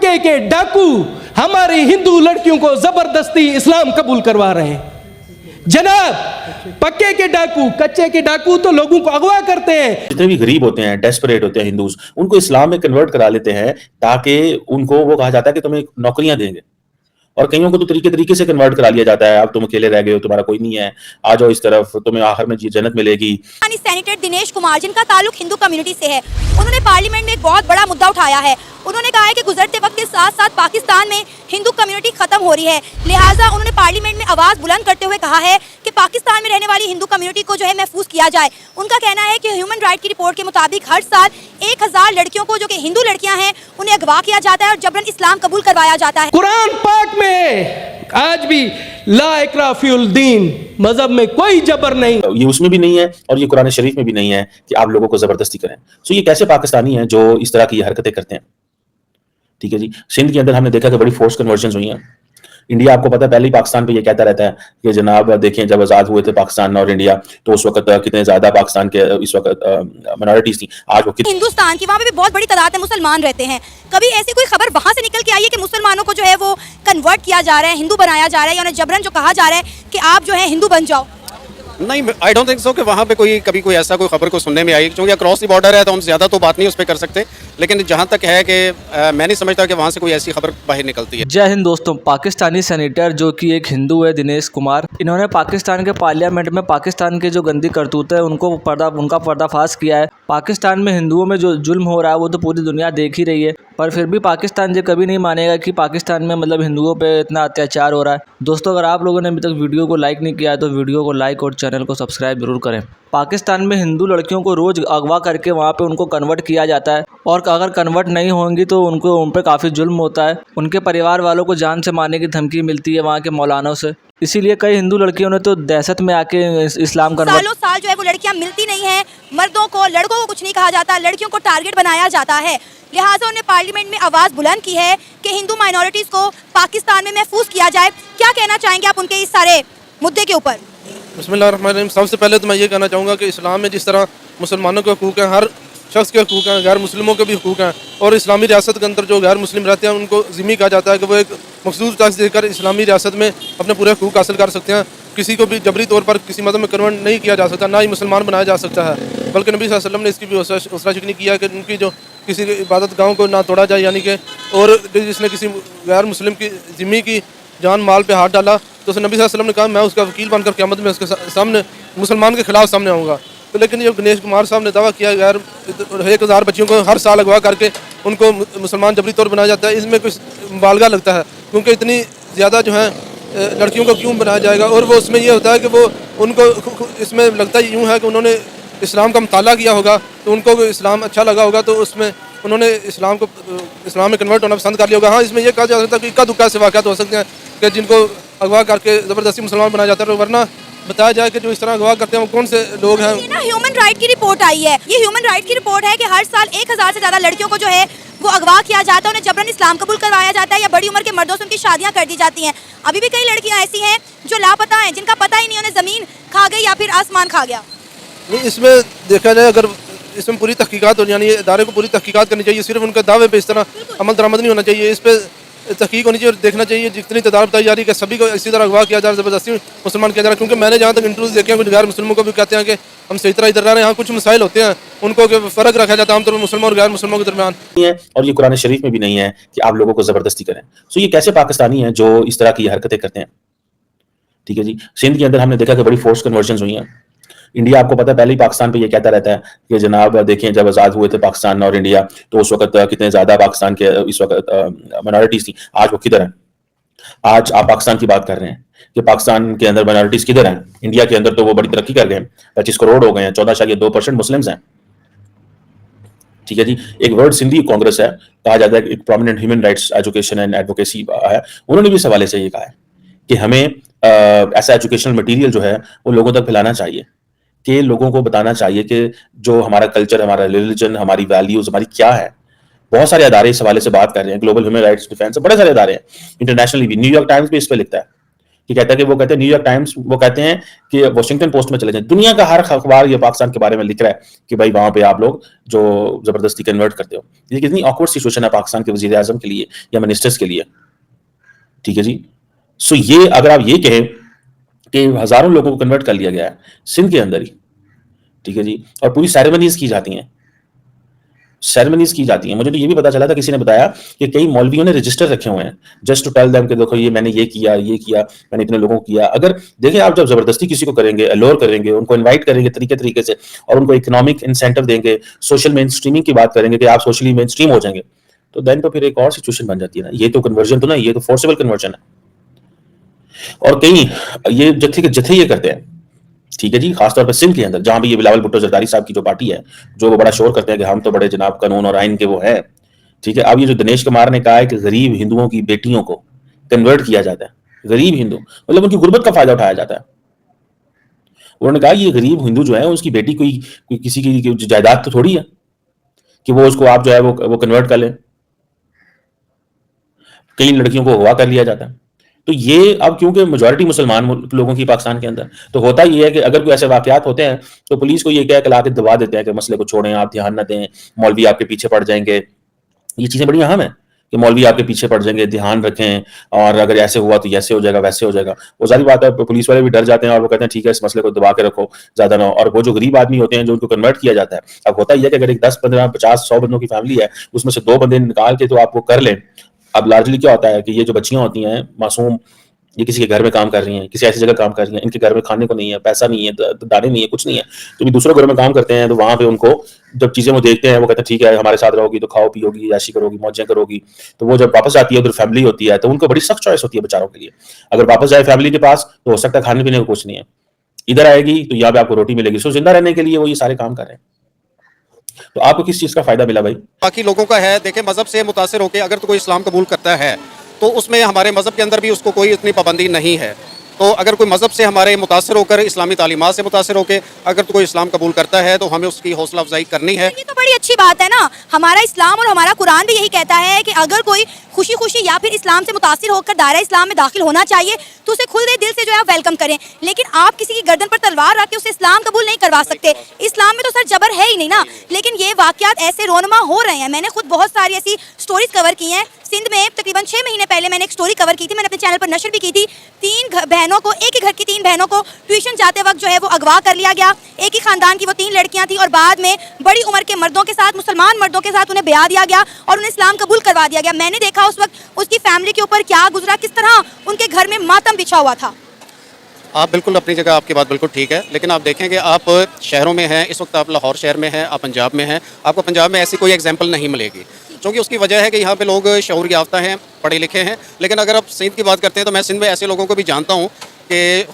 पक्के के डाकू हमारी हिंदू लड़कियों को जबरदस्ती इस्लाम कबूल करवा रहे हैं। जनाब, पक्के के डाकू, कच्चे के डाकू तो लोगों को अगवा करते हैं। जितने भी गरीब होते हैं, डेस्परेट होते हैं हिंदूज, उनको इस्लाम में कन्वर्ट करा लेते हैं ताकि उनको वो कहा जाता है कि तुम्हें नौकरियां देंगे, और कईयों को तो तरीके से कन्वर्ट करा लिया जाता है, अब तुम अकेले रह गए हो, तुम्हारा कोई नहीं है, आ जाओ इस तरफ, तुम्हें आखिर में जन्नत मिलेगी। सेनेटर दिनेश कुमार, जिनका ताल्लुक हिंदू कम्युनिटी से है, उन्होंने पार्लियामेंट में एक बहुत बड़ा मुद्दा उठाया है। उन्होंने कहा है कि गुजरते वक्त के साथ साथ पाकिस्तान में हिंदू कम्युनिटी खत्म हो रही है, लिहाजा उन्होंने पार्लियामेंट में आवाज बुलंद करते हुए कहा है कि पाकिस्तान में रहने वाली हिंदू कम्युनिटी को जो है महफूज किया जाए। उनका कहना है कि ह्यूमन राइट की रिपोर्ट के मुताबिक हर साल 1000 लड़कियों को, जो कि हिंदू लड़कियां हैं, उन्हें अगवा किया जाता है और जबरन इस्लाम कबूल करवाया जाता है। कुरान पाक में आज भी ला इकराह फिल दीन, मजहब में कोई जबर नहीं, ये उसमें भी नहीं है और ये कुरान शरीफ में भी नहीं है कि आप लोगों को जबरदस्ती करें। सो ये कैसे पाकिस्तानी हैं जो इस तरह की हरकतें करते हैं? ठीक है जी, सिंध के अंदर हमने देखा कि बड़ी फोर्स कन्वर्जन हुई हैं। इंडिया, आपको पता है, पहले ही पाकिस्तान पे ये कहता रहता है कि जनाब देखें, जब आज़ाद हुए थे पाकिस्तान और इंडिया, तो उस वक्त कितने ज्यादा पाकिस्तान के इस वक्त माइनॉरिटीज थी, आज वो हिंदुस्तान की वहाँ पे भी बहुत बड़ी तादाद में मुसलमान रहते हैं। कभी ऐसी कोई खबर वहाँ से निकल के आई है कि मुसलमानों को जो है वो कन्वर्ट किया जा रहा है, हिंदू बनाया जा रहा है, या उन्हें जबरन जो कहा जा रहा है कि आप जो है हिंदू बन जाओ? नहीं, आई डोंट थिंक सो कि वहाँ पे कभी कोई ऐसा कोई खबर को सुनने में आई, क्योंकि अक्रॉस द बॉर्डर है तो हम ज़्यादा तो बात नहीं उस पर कर सकते, लेकिन जहाँ तक है कि मैं नहीं समझता कि वहाँ से कोई ऐसी खबर बाहर निकलती है। जय हिंद दोस्तों। पाकिस्तानी सेनेटर जो कि एक हिंदू है, दिनेश कुमार, इन्होंने पाकिस्तान के पार्लियामेंट में पाकिस्तान के जो गंदी करतूत है उनका पर्दाफाश किया है। पाकिस्तान में हिंदुओं में जो जुल्म हो रहा है वो तो पूरी दुनिया देख ही रही है, पर फिर भी पाकिस्तान ये कभी नहीं मानेगा कि पाकिस्तान में मतलब हिंदुओं पे इतना अत्याचार हो रहा है। दोस्तों, अगर आप लोगों ने अभी तक वीडियो को लाइक नहीं किया है तो वीडियो को लाइक और चैनल को सब्सक्राइब जरूर करें। पाकिस्तान में हिंदू लड़कियों को रोज़ अगवा करके वहाँ पे उनको कन्वर्ट किया जाता है, और अगर कन्वर्ट नहीं होंगी तो उन पर काफ़ी जुल्म होता है। उनके परिवार वालों को जान से मारने की धमकी मिलती है वहाँ के मौलानों से। इसीलिए कई हिंदू लड़कियों ने तो दहशत में आके इस्लाम कन्वर्ट। सालों साल जो है वो लड़कियां मिलती नहीं हैं, मर्दों को, लड़कों को कुछ नहीं कहा जाता, लड़कियों को टारगेट बनाया जाता है। लिहाजा उन्होंने पार्लियामेंट में आवाज़ बुलंद की है कि हिंदू माइनॉरिटीज़ को पाकिस्तान में महफूज किया जाए। क्या कहना चाहेंगे आप उनके इस सारे मुद्दे के ऊपर? बिस्मिल्लाहिर्रहमानिर्रहीम। सबसे पहले तो मैं ये कहना चाहूँगा कि इस्लाम में जिस तरह मुसलमानों के हकूक़ हैं, हर शख्स के हकूक़ हैं, गैर मुस्लिमों के भी हकूक़ हैं, और इस्लामी रियासत के अंदर जो गैर मुस्लिम रहते हैं उनको ज़िम्मी कहा जाता है कि वो एक मखसूस टैक्स देकर इस्लामी रियासत में अपने पूरे हकूक़ हासिल कर सकते हैं। किसी को भी जबरी तौर पर किसी मज़हब में कन्वर्ट नहीं किया जा सकता, ना ही मुसलमान बनाया जा सकता है, बल्कि नबी सल्लल्लाहु अलैहि वसल्लम ने इसकी भी उसरा शिकनी किया कि उनकी जो किसी इबादत गाहों को ना तोड़ा जाए, यानी कि, और जिसने किसी गैर मुस्लिम की ज़िम्मी की जान माल पे हाथ डाला तो नबी सल्लल्लाहु अलैहि वसल्लम ने कहा मैं उसका वकील बनकर क़यामत में उसके सामने मुसलमान के खिलाफ सामने आऊँगा। तो लेकिन ये दिनेश कुमार साहब ने दावा किया यार 1000 बच्चियों को हर साल अगवा करके उनको मुसलमान जबरी तौर बनाया जाता है, इसमें कुछ मुबालगा लगता है, क्योंकि इतनी ज़्यादा जो है लड़कियों को क्यों बनाया जाएगा। और वो उसमें ये होता है कि वो उनको इसमें लगता यूँ है कि उन्होंने इस्लाम का मुताला किया होगा तो उनको इस्लाम अच्छा लगा होगा, तो उसमें उन्होंने इस्लाम में कन्वर्ट होना पसंद कर लिया होगा। हाँ, इसमें यह कहा जा सकता है कि इक्का दुक्का से वाक़यात हो सकते हैं कि जिनको अगवा करके ज़बरदस्ती मुसलमान बनाया जाता है, वरना बताया जाए कि जो इस तरह अगवा करते हैं वो कौन से लोग हैं। ना ह्यूमन राइट की रिपोर्ट आई है, ये ह्यूमन राइट की रिपोर्ट है कि हर साल 1000 से ज़्यादा लड़कियों को जो है वो अगवा किया जाता है, उन्हें जबरन इस्लाम कबूल करवाया जाता है, या बड़ी उम्र के मर्दों से उनकी शादियाँ कर दी जाती हैं। अभी भी कई लड़कियाँ ऐसी हैं जो लापता हैं, जिनका पता ही नहीं उन्हें ज़मीन खा गई या फिर आसमान खा गया। नहीं, इसमें देखा जाए अगर इसमें पूरी तहकीकात हो, यानी इदारे को पूरी तहकीकात करनी चाहिए, सिर्फ उनके दावे पे इस तरह अमल दरामद नहीं होना चाहिए, इस पर तहकीक होनी चाहिए और देखना चाहिए जितनी तादाद बताई जा रही है कि सभी को इसी तरह अगवा किया जा रहा है, ज़बरदस्ती मुसलमान किया जा रहा है। क्योंकि मैंने जहाँ तक इंटरव्यूज देखे हैं कुछ गैर मुस्लिमों को भी कहते हैं कि हम सही तरह इधर रह रहे हैं, यहाँ कुछ मसाइल होते हैं उनको फ़र्क रखा जाता है आमतौर पर मुसलमान और गैर मुसलमानों के दरमियान, और ये कुरान शरीफ में भी नहीं है कि आप लोगों को जबरदस्ती करें। सो ये कैसे पाकिस्तानी हैं जो इस तरह की हरकतें करते हैं? ठीक है जी, सिंध के अंदर हमने देखा कि बड़ी फोर्स कन्वर्जन हुई हैं। इंडिया, आपको पता है, पहले ही पाकिस्तान पे ये कहता रहता है कि जनाब देखें, जब आज़ाद हुए थे पाकिस्तान और इंडिया, तो उस वक्त कितने ज़्यादा पाकिस्तान के इस वक्त माइनॉरिटीज़ थी, आज वो किधर हैं? आज आप पाकिस्तान की बात कर रहे हैं कि पाकिस्तान के अंदर माइनॉरिटीज़ किधर हैं? इंडिया के अंदर तो वो बड़ी तरक्की कर गए हैं, 25 करोड़ हो गए हैं, 14.2% मुस्लिम्स हैं। ठीक है जी, एक वर्ल्ड सिंधी कांग्रेस है, कहा जाता है एक prominent human rights education and advocacy है, उन्होंने भी इस हवाले से ये कहा है कि हमें ऐसा एजुकेशनल मटीरियल जो है वो लोगों तक फैलाना चाहिए, कि लोगों को बताना चाहिए कि जो हमारा कल्चर, हमारा रिलीजन, हमारी वैल्यूज हमारी क्या है। बहुत सारे अदारे इस हवाले से बात कर रहे हैं, ग्लोबल ह्यूमन राइट्स डिफेंस, बड़े सारे अदारे हैं, इंटरनेशनली भी, न्यूयॉर्क टाइम्स भी इस पे लिखता है کہ کہتا ہے کہ وہ کہتے ہیں نیو یارک ٹائمز، وہ کہتے ہیں کہ واشنگٹن پوسٹ میں چلے جائیں، دنیا کا ہر اخبار یہ پاکستان کے بارے میں لکھ رہا ہے کہ بھائی وہاں پہ آپ لوگ جو زبردستی کنورٹ کرتے ہو. یہ کتنی آکورڈ سچویشن ہے پاکستان کے وزیر اعظم کے لیے یا منسٹرز کے لیے. ٹھیک ہے جی. سو یہ اگر آپ یہ کہیں کہ ہزاروں لوگوں کو کنورٹ کر لیا گیا ہے سندھ کے اندر ہی. ٹھیک ہے جی. اور پوری سیریمنیز کی جاتی ہیں، سیریمنیز کی جاتی ہیں. مجھے تو یہ بھی پتا چلا تھا، کسی نے بتایا کہ کئی مولویوں نے رجسٹر رکھے ہوئے ہیں جسٹ ٹو ٹیل دیم کہ دیکھو یہ میں نے یہ کیا، میں نے اتنے لوگوں کو کیا. اگر دیکھیں آپ جب زبردستی کسی کو کریں گے، الور کریں گے، ان کو انوائٹ کریں گے طریقے سے، اور ان کو اکنامک انسینٹو دیں گے، سوشل مین اسٹریمنگ کی بات کریں گے کہ آپ سوشلی مین اسٹریم ہو جائیں گے، تو دین تو پھر ایک اور سچویشن بن جاتی ہے نا. یہ تو کنورژن تو نا، یہ تو فورسیبل کنورژن ہے. اور کئی یہ جتھے یہ کرتے ہیں. ٹھیک ہے جی. خاص طور پہ سندھ کے اندر جہاں بھی یہ بلاول بھٹو زرداری صاحب کی جو پارٹی ہے، جو وہ بڑا شور کرتے ہیں کہ ہم تو بڑے جناب قانون اور آئین کے وہ ہیں. ٹھیک ہے. اب یہ جو دنیش کمار نے کہا ہے کہ غریب ہندوؤں کی بیٹیوں کو کنورٹ کیا جاتا ہے، غریب ہندو مطلب ان کی غربت کا فائدہ اٹھایا جاتا ہے. انہوں نے کہا یہ غریب ہندو جو ہے اس کی بیٹی کوئی کسی کی جائیداد تو تھوڑی ہے کہ وہ اس کو آپ جو ہے وہ کنورٹ کر لیں. کئی لڑکیوں کو اغوا کر لیا جاتا ہے. تو یہ اب کیونکہ میجورٹی مسلمان لوگوں کی پاکستان کے اندر، تو ہوتا یہ ہے کہ اگر کوئی ایسے واقعات ہوتے ہیں تو پولیس کو یہ کہہ کے لا کے دبا دیتے ہیں کہ مسئلے کو چھوڑیں، آپ دھیان نہ دیں، مولوی آپ کے پیچھے پڑ جائیں گے. یہ چیزیں بڑی اہم ہیں کہ مولوی آپ کے پیچھے پڑ جائیں گے، دھیان رکھیں، اور اگر ایسے ہوا تو ایسے ہو جائے گا، ویسے ہو جائے گا. وہ ظاہر بات ہے پولیس والے بھی ڈر جاتے ہیں اور وہ کہتے ہیں ٹھیک ہے اس مسئلے کو دبا کے رکھو، زیادہ نہ ہو. اور وہ جو غریب آدمی ہوتے ہیں جو ان کو کنورٹ کیا جاتا ہے، اب ہوتا یہ ہے کہ اگر ایک 10 15 50 100 بندوں کی فیملی ہے، اس میں سے 2 بندے نکال کے تو آپ وہ کر لیں. اب لارجلی کیا ہوتا ہے کہ یہ جو بچیاں ہوتی ہیں معصوم، یہ کسی کے گھر میں کام کر رہی ہیں، کسی ایسی جگہ کام کر رہی ہیں، ان کے گھر میں کھانے کو نہیں ہے، پیسہ نہیں ہے، دانے نہیں ہے، کچھ نہیں ہے، تو بھی دوسروں گھر میں کام کرتے ہیں. تو وہاں پہ ان کو جب چیزیں وہ دیکھتے ہیں، وہ کہتے ہیں ٹھیک ہے ہمارے ساتھ رہو گی تو کھاؤ پیو گی، عیاشی کرو گی، موجیں کرو گی. تو وہ جب واپس آتی ہے ادھر فیملی ہوتی ہے تو ان کو بڑی سخت چوائس ہوتی ہے بیچاروں کے لیے. اگر واپس جائے فیملی کے پاس تو ہو سکتا ہے کھانے پینے کو کچھ نہیں ہے، ادھر آئے گی تو یہاں پہ آپ کو روٹی ملے گی. سو زندہ رہنے کے لیے وہ یہ سارے کام کر رہے ہیں. تو آپ کو کس چیز کا فائدہ ملا بھائی؟ باقی لوگوں کا ہے. دیکھیں مذہب سے متاثر ہو کے اگر تو کوئی اسلام قبول کرتا ہے تو اس میں ہمارے مذہب کے اندر بھی اس کو کوئی اتنی پابندی نہیں ہے. تو اگر کوئی مذہب سے ہمارے متاثر ہو کر، اسلامی تعلیمات سے متاثر ہو کے اگر تو کوئی اسلام قبول کرتا ہے تو ہمیں اس کی حوصلہ افزائی کرنی ہے. یہ تو بڑی اچھی بات ہے نا. ہمارا اسلام اور ہمارا قرآن بھی یہی کہتا ہے کہ اگر کوئی خوشی خوشی یا پھر اسلام سے متاثر ہو کر دائرہ اسلام میں داخل ہونا چاہیے تو اسے کھلے دل سے جو ہے ویلکم کریں. لیکن آپ کسی کی گردن پر تلوار رکھ کے اسے اسلام قبول نہیں کروا سکتے. اسلام میں تو سر جبر ہے ہی نہیں نا. لیکن یہ واقعات ایسے رونما ہو رہے ہیں. میں نے خود بہت ساری ایسی سٹوریز کور کی ہیں. سندھ میں تقریباً 6 مہینے پہلے میں نے ایک سٹوری کور کی تھی، میں نے اپنے چینل پر نشر بھی کی تھی. 3 بہنوں کو، ایک ہی گھر کی 3 بہنوں کو ٹیوشن جاتے وقت جو ہے وہ اغوا کر لیا گیا. ایک ہی خاندان کی وہ 3 لڑکیاں تھیں اور بعد میں بڑی عمر کے مردوں کے ساتھ، مسلمان مردوں کے ساتھ انہیں بیاہ دیا گیا اور انہیں اسلام قبول کروا دیا گیا. میں نے دیکھا اس وقت اس کی فیملی کے اوپر کیا گزرا، کس طرح ان کے گھر میں ماتم بچھا ہوا تھا. آپ بالکل اپنی جگہ، آپ کی بات بالکل ٹھیک ہے. لیکن آپ دیکھیں کہ آپ شہروں میں ہیں، اس وقت آپ لاہور شہر میں ہیں، آپ پنجاب میں ہیں، آپ کو پنجاب میں ایسی کوئی ایگزامپل نہیں ملے گی. چونکہ اس کی وجہ ہے کہ یہاں پہ لوگ شعور یافتہ ہیں، پڑھے لکھے ہیں. لیکن اگر آپ سندھ کی بات کرتے ہیں تو میں سندھ میں ایسے لوگوں کو بھی جانتا ہوں کہ